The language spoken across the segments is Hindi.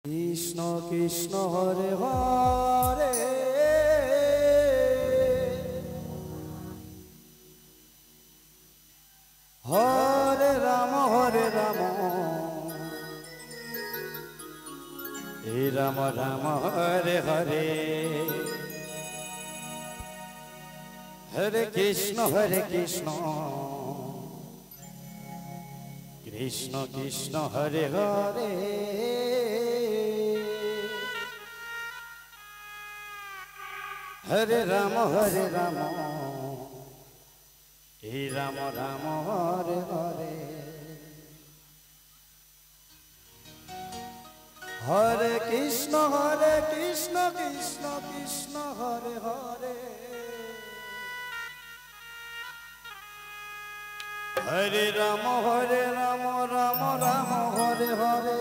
কৃষ্ণ কৃষ্ণ হরে হরে হরে রাম হে রাম রাম হরে হরে হরে কৃষ্ণ কৃষ্ণ কৃষ্ণ হরে হরে हरे राम हे राम राम हरे हरे हरे कृष्ण कृष्ण कृष्ण हरे हरे हरे राम राम राम हरे हरे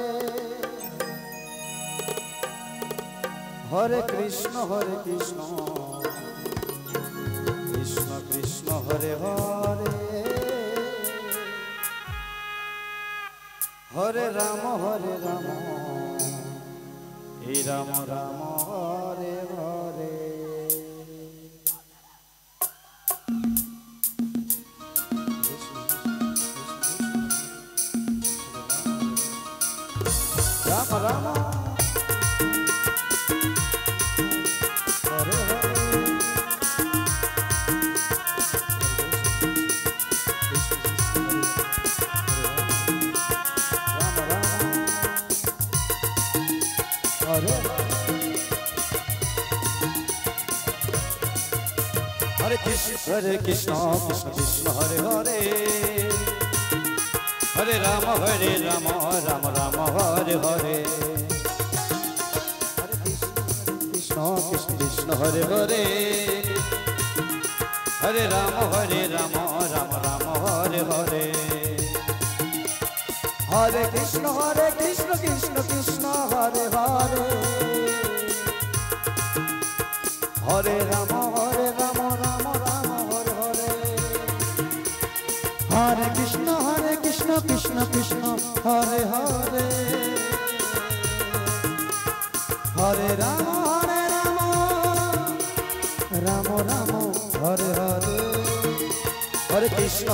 हरे कृष्ण कृष्ण कृष्ण हरे हरे हरे राम हे राम राम हरे हरे राम राम हरे कृष्ण कृष्ण कृष्ण हरे हरे हरे राम राम राम हरे हरे हरे कृष्ण कृष्ण कृष्ण हरे हरे हरे राम राम राम हरे हरे हरे कृष्ण कृष्ण कृष्ण हरे हरे हरे राम राम राम हरे हरे हरे कृष्ण कृष्ण कृष्ण हरे हरे हरे राम राम राम हरे हरे हरे कृष्ण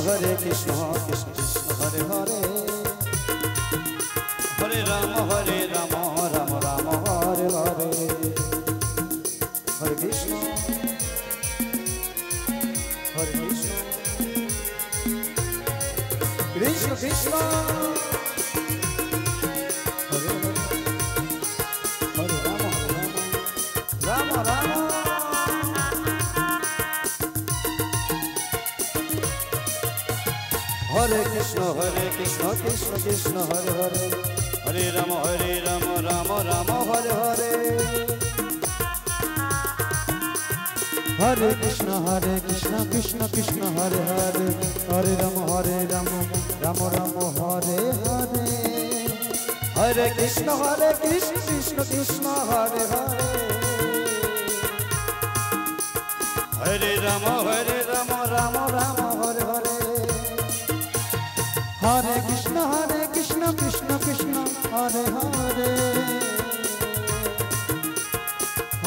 कृष्ण कृष्ण हरे हरे हरे राम राम राम हरे हरे हरे कृष्ण कृष्ण कृष्ण हरे हरे राम राम राम हरे कृष्ण कृष्ण कृष्ण हरे हरे हरे राम राम राम हरे हरे हरे कृष्ण कृष्ण कृष्ण हरे हरे हरे राम राम राम हरे हरे हरे कृष्ण कृष्ण कृष्ण हरे हरे हरे राम राम हरे हरे हरे कृष्ण कृष्ण कृष्ण हरे हरे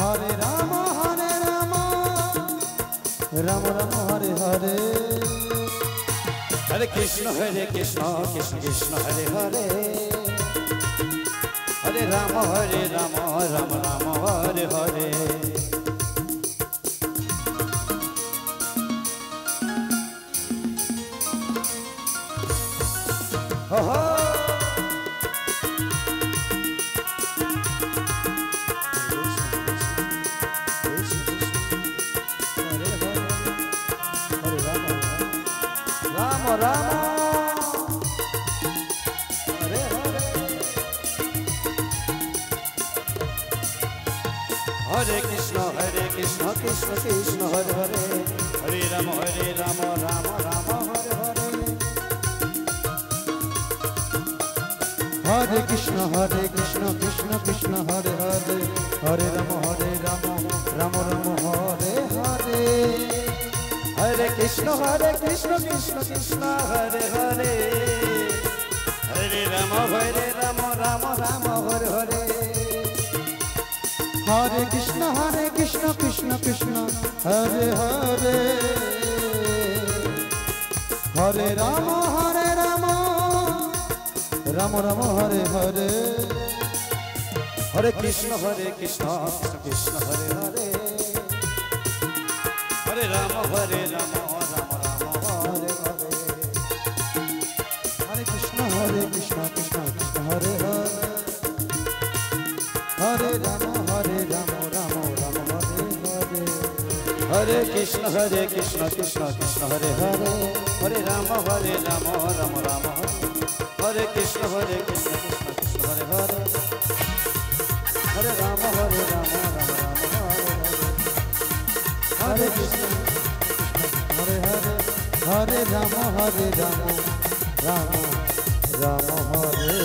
हरे राम राम राम हरे हरे हरे कृष्ण कृष्ण कृष्ण हरे हरे हरे राम राम राम हरे हरे हो हो राम हरे हरे हरे कृष्ण कृष्ण कृष्ण हरे हरे हरे राम राम राम हरे हरे हरे कृष्ण कृष्ण कृष्ण हरे हरे हरे राम राम हरे हरे हरे कृष्ण कृष्ण कृष्ण हरे हरे हरे राम राम राम हरे हरे हरे कृष्ण कृष्ण कृष्ण हरे हरे हरे राम राम राम हरे हरे हरे कृष्ण कृष्ण कृष्ण हरे हरे हरे राम राम राम हरे हरे हरे कृष्ण कृष्ण कृष्ण हरे हरे हरे राम राम राम हरे हरे हरे कृष्ण कृष्ण कृष्ण हरे हरे हरे राम राम राम हरे कृष्ण कृष्ण कृष्ण हरे हरे हरे राम राम राम हरे कृष्ण हरे हरे हरे राम राम राम राम हरे